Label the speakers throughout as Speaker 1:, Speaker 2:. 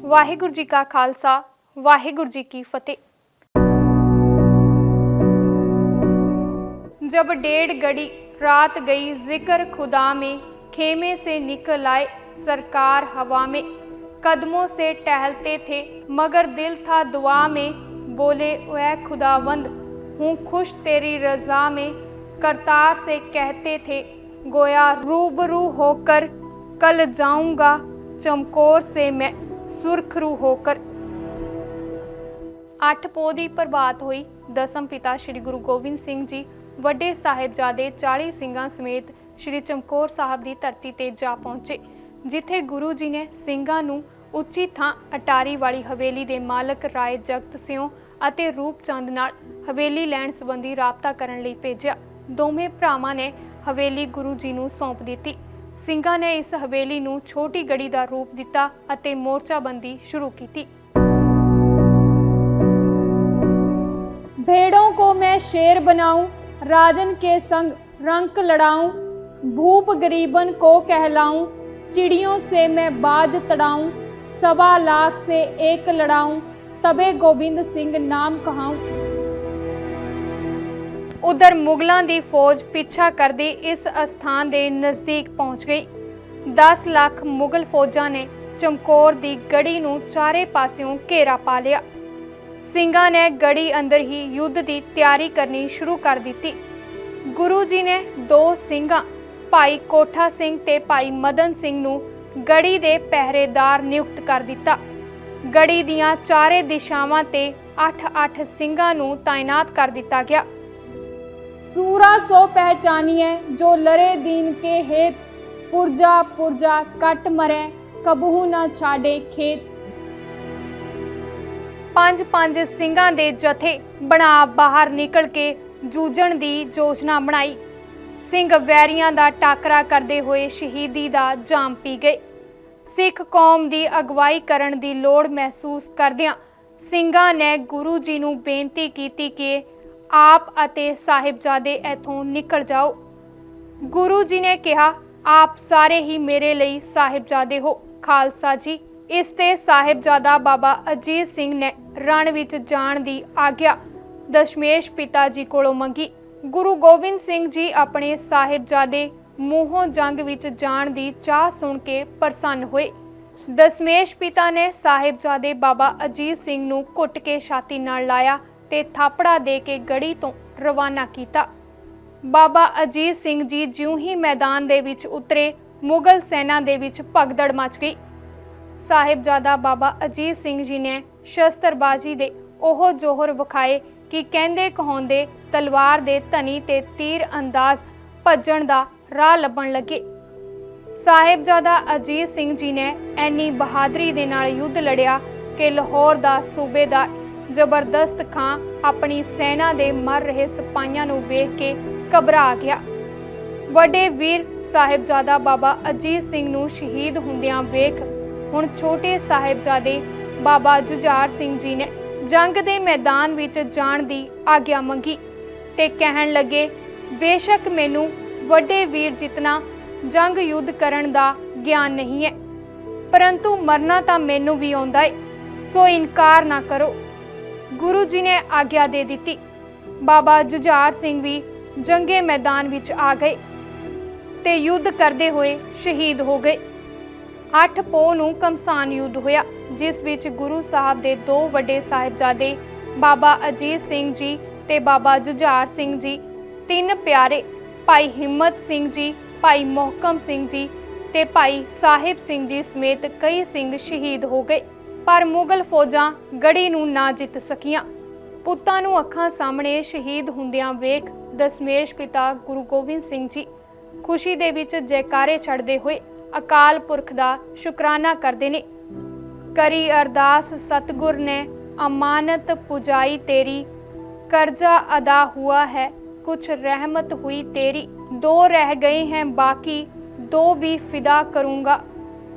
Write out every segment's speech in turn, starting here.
Speaker 1: वाहिगुरु जी का खालसा वाहिगुरु जी की फतेह। जब 1.5 घड़ी रात गई जिक्र खुदा में, खेमे से निकल आए सरकार हवा में। कदमों से टहलते थे मगर दिल था दुआ में, बोले वह खुदावंद हूँ खुश तेरी रज़ा में। करतार से कहते थे गोया रूबरू होकर, कल जाऊंगा चमकौर से मैं सुरखरू होकर। 8 ਪੋਹ ਦੀ ਪ੍ਰਭਾਤ ਹੋਈ। ਦਸਮ ਪਿਤਾ श्री गुरु गोबिंद सिंह जी ਵੱਡੇ ਸਾਹਿਬਜ਼ਾਦੇ 40 ਸਿੰਘਾਂ ਸਮੇਤ श्री ਚਮਕੌਰ ਸਾਹਿਬ ਦੀ ਧਰਤੀ ਤੇ ਜਾ ਪਹੁੰਚੇ, ਜਿੱਥੇ ਗੁਰੂ ਜੀ ਨੇ ਸਿੰਘਾਂ ਨੂੰ ਉੱਚੀ ਥਾਂ ਅਟਾਰੀ ਵਾਲੀ ਹਵੇਲੀ ਦੇ ਮਾਲਕ ਰਾਏ ਜਗਤ ਸਿਉਂ ਅਤੇ ਰੂਪ ਚੰਦ ਨਾਲ ਹਵੇਲੀ ਲੈਣ ਸੰਬੰਧੀ ਰਾਬਤਾ ਕਰਨ ਲਈ ਭੇਜਿਆ। ਦੋਵੇਂ ਭਰਾਵਾਂ ਨੇ ਹਵੇਲੀ ਗੁਰੂ ਜੀ ਨੂੰ ਸੌਂਪ ਦਿੱਤੀ। ਸਿੰਘਾਂ ਨੇ ਇਸ ਹਵੇਲੀ ਨੂੰ ਛੋਟੀ ਗੜੀ ਦਾ ਰੂਪ ਦਿੱਤਾ ਅਤੇ ਮੋਰਚਾਬੰਦੀ ਸ਼ੁਰੂ ਕੀਤੀ।
Speaker 2: भेड़ों को मैं शेर बनाऊं, राजन के संग रंक लड़ाऊं, भूप गरीबन को कहलाऊं, चिड़ियों से मैं बाज तड़ाऊं, 1.25 लाख से एक लड़ाऊं, तबे गोबिंद सिंह नाम कहाऊं।
Speaker 1: उधर मुगलों की फौज पिछा करदी इस अस्थान के नज़दीक पहुँच गई। 10 लाख मुगल फौजा ने चमकौर की गढ़ी नूं चारे पासियों घेरा पा लिया। ਸਿੰਘਾਂ ने गढ़ी अंदर ही युद्ध की तैयारी करनी शुरू कर दी। गुरु जी ने 2 ਸਿੰਘਾਂ भाई कोठा सिंह ते भाई मदन सिंह नूं गढ़ी दे पहरेदार नियुक्त कर दिता। गढ़ी दियां चारे दिशावां ते 8-8 ਸਿੰਘਾਂ नूं तैनात कर दिता गया।
Speaker 2: सूरा सो पहचानिए जो लरे दीन के हेत, पुरजा पुरजा कट मरे कबहू न छाड़े खेत।
Speaker 1: 5-5 ਸਿੰਘਾਂ ਦੇ ਜਥੇ ਬਣਾ ਬਾਹਰ ਨਿਕਲ ਕੇ ਜੂਝਣ ਦੀ ਯੋਜਨਾ ਬਣਾਈ। ਸਿੰਘ ਵੈਰੀਆਂ ਦਾ ਟਾਕਰਾ ਕਰਦੇ ਹੋਏ ਸ਼ਹੀਦੀ ਦਾ ਜਾਮ ਪੀ ਗਏ। ਸਿੱਖ ਕੌਮ ਦੀ ਅਗਵਾਈ ਕਰਨ ਦੀ ਲੋੜ ਮਹਿਸੂਸ ਕਰਦਿਆਂ ਸਿੰਘਾਂ ਨੇ ਗੁਰੂ ਜੀ ਨੂੰ ਬੇਨਤੀ ਕੀਤੀ ਕਿ ਆਪ ਅਤੇ ਸਾਹਿਬਜ਼ਾਦੇ ਇੱਥੋਂ ਨਿਕਲ ਜਾਓ। ਗੁਰੂ ਜੀ ਨੇ ਕਿਹਾ, ਆਪ ਸਾਰੇ ਹੀ ਮੇਰੇ ਲਈ ਸਾਹਿਬਜ਼ਾਦੇ ਹੋ। ਖਾਲਸਾ ਜੀ। ਇਸ ਤੇ ਸਾਹਿਬਜ਼ਾਦਾ ਬਾਬਾ ਅਜੀਤ ਸਿੰਘ ਨੇ ਰਣ ਵਿੱਚ ਜਾਣ ਦੀ ਆਗਿਆ ਦਸ਼ਮੇਸ਼ ਪਿਤਾ ਜੀ ਕੋਲੋਂ ਮੰਗੀ। ਗੁਰੂ ਗੋਬਿੰਦ ਸਿੰਘ ਜੀ ਆਪਣੇ ਸਾਹਿਬਜ਼ਾਦੇ ਮੂੰਹੋਂ ਜੰਗ ਵਿੱਚ ਜਾਣ ਦੀ ਚਾਹ ਸੁਣ ਕੇ ਪ੍ਰਸੰਨ ਹੋਏ। ਦਸ਼ਮੇਸ਼ ਪਿਤਾ ਨੇ ਸਾਹਿਬਜ਼ਾਦੇ ਬਾਬਾ ਅਜੀਤ ਸਿੰਘ ਨੂੰ ਘੁੱਟ ਕੇ ਛਾਤੀ ਨਾਲ ਲਾਇਆ ਤੇ ਥਾਪੜਾ ਦੇ ਕੇ ਗੜੀ ਤੋਂ ਰਵਾਨਾ ਕੀਤਾ। ਬਾਬਾ ਅਜੀਤ ਸਿੰਘ ਜੀ ਜਿਉਂ ਹੀ ਮੈਦਾਨ ਦੇ ਵਿੱਚ ਉਤਰੇ, ਮੁਗਲ ਸੈਨਾ ਦੇ ਵਿੱਚ ਭਗਦੜ ਮਚ ਗਈ। ਸਾਹਿਬਜ਼ਾਦਾ ਬਾਬਾ ਅਜੀਤ ਸਿੰਘ ਜੀ ਨੇ ਸ਼ਸਤਰਬਾਜ਼ੀ ਦੇ ਉਹ ਜੋਹਰ ਵਿਖਾਏ ਕਿ ਕਹਿੰਦੇ ਕਹਾਉਂਦੇ ਤਲਵਾਰ ਦੇ ਧਨੀ ਤੇ ਤੀਰ ਅੰਦਾਜ਼ ਭੱਜਣ ਦਾ ਰਾਹ ਲੱਭਣ ਲੱਗੇ। ਸਾਹਿਬਜ਼ਾਦਾ ਅਜੀਤ ਸਿੰਘ ਜੀ ਨੇ ਐਨੀ ਬਹਾਦਰੀ ਦੇ ਨਾਲ ਯੁੱਧ ਲੜਿਆ ਕਿ ਲਾਹੌਰ ਦਾ ਸੂਬੇਦਾਰ ਜ਼ਬਰਦਸਤ ਖਾਂ ਆਪਣੀ ਸੈਨਾ ਦੇ ਮਰ ਰਹੇ ਸਿਪਾਹੀਆਂ ਨੂੰ ਵੇਖ ਕੇ ਘਬਰਾ ਗਿਆ। ਵੱਡੇ ਵੀਰ ਸਾਹਿਬਜ਼ਾਦਾ ਬਾਬਾ ਅਜੀਤ ਸਿੰਘ ਨੂੰ ਸ਼ਹੀਦ ਹੁੰਦਿਆਂ ਵੇਖ ਹੁਣ ਛੋਟੇ ਸਾਹਿਬਜ਼ਾਦੇ ਬਾਬਾ ਜੁਝਾਰ ਸਿੰਘ ਜੀ ਨੇ ਜੰਗ ਦੇ ਮੈਦਾਨ ਵਿੱਚ ਜਾਣ ਦੀ ਆਗਿਆ ਮੰਗੀ ਤੇ ਕਹਿਣ ਲੱਗੇ, ਬੇਸ਼ੱਕ ਮੈਨੂੰ ਵੱਡੇ ਵੀਰ ਜਿਤਨਾ ਜੰਗ ਯੁੱਧ ਕਰਨ ਦਾ ਗਿਆਨ ਨਹੀਂ ਹੈ, ਪਰੰਤੂ ਮਰਨਾ ਤਾਂ ਮੈਨੂੰ ਵੀ ਆਉਂਦਾ ਹੈ, ਸੋ ਇਨਕਾਰ ਨਾ ਕਰੋ। ਗੁਰੂ ਜੀ ਨੇ ਆਗਿਆ ਦੇ ਦਿੱਤੀ। ਬਾਬਾ ਜੁਝਾਰ ਸਿੰਘ ਵੀ ਜੰਗੇ ਮੈਦਾਨ ਵਿੱਚ ਆ ਗਏ ਤੇ ਯੁੱਧ ਕਰਦੇ ਹੋਏ ਸ਼ਹੀਦ ਹੋ ਗਏ। 8 ਪੋਹ ਨੂੰ ਕਮਸਾਨ ਯੁੱਧ ਹੋਇਆ, ਜਿਸ ਵਿੱਚ ਗੁਰੂ ਸਾਹਿਬ ਦੇ 2 ਵੱਡੇ ਸਾਹਿਬਜ਼ਾਦੇ ਬਾਬਾ ਅਜੀਤ ਸਿੰਘ ਜੀ ਤੇ ਬਾਬਾ ਜੁਝਾਰ ਸਿੰਘ ਜੀ, 3 ਪਿਆਰੇ ਭਾਈ ਹਿੰਮਤ ਸਿੰਘ ਜੀ, ਭਾਈ ਮੋਹਕਮ ਸਿੰਘ ਜੀ ਤੇ ਭਾਈ ਸਾਹਿਬ ਸਿੰਘ ਜੀ ਸਮੇਤ ਕਈ ਸਿੰਘ ਸ਼ਹੀਦ ਹੋ ਗਏ। ਪਰ ਮੁਗਲ ਫੌਜਾਂ ਗੜੀ ਨੂੰ ਨਾ ਜਿੱਤ ਸਕੀਆਂ। ਪੁੱਤਾਂ ਨੂੰ ਅੱਖਾਂ ਸਾਹਮਣੇ ਸ਼ਹੀਦ ਹੁੰਦਿਆਂ ਵੇਖ ਦਸ਼ਮੇਸ਼ ਪਿਤਾ ਗੁਰੂ ਗੋਬਿੰਦ ਸਿੰਘ ਜੀ ਖੁਸ਼ੀ ਦੇ ਵਿੱਚ ਜੈਕਾਰੇ ਛੱਡਦੇ ਹੋਏ ਅਕਾਲ ਪੁਰਖ ਦਾ ਸ਼ੁਕਰਾਨਾ ਕਰਦੇ ਨੇ। ਕਰੀ ਅਰਦਾਸ ਸਤਗੁਰ ਨੇ ਅਮਾਨਤ ਪੁਜਾਈ ਤੇਰੀ, ਕਰਜ਼ਾ ਅਦਾ ਹੁਆ ਹੈ ਕੁਛ ਰਹਿਮਤ हुई तेरी, 2 रह गए हैं बाकी 2 भी फिदा करूँगा,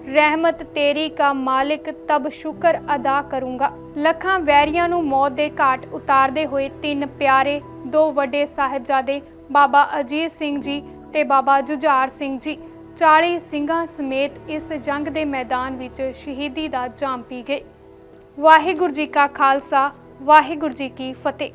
Speaker 1: रहमत तेरी का मालिक तब शुक्र अदा करूँगा। ਲੱਖਾਂ ਵੈਰੀਆਂ ਨੂੰ ਮੌਤ ਦੇ ਘਾਟ ਉਤਾਰਦੇ ਹੋਏ 3 ਪਿਆਰੇ 2 ਵੱਡੇ ਸਾਹਿਬਜ਼ਾਦੇ ਬਾਬਾ ਅਜੀਤ ਸਿੰਘ ਜੀ ਤੇ ਬਾਬਾ ਜੁਝਾਰ ਸਿੰਘ ਜੀ 40 ਸਿੰਘਾਂ ਸਮੇਤ ਇਸ ਜੰਗ ਦੇ ਮੈਦਾਨ ਵਿੱਚ ਸ਼ਹੀਦੀ ਦਾ ਜਾਮ ਪੀ ਗਏ। ਵਾਹਿਗੁਰੂ ਜੀ ਕਾ ਖਾਲਸਾ, ਵਾਹਿਗੁਰੂ ਜੀ ਕੀ ਫਤਿਹ।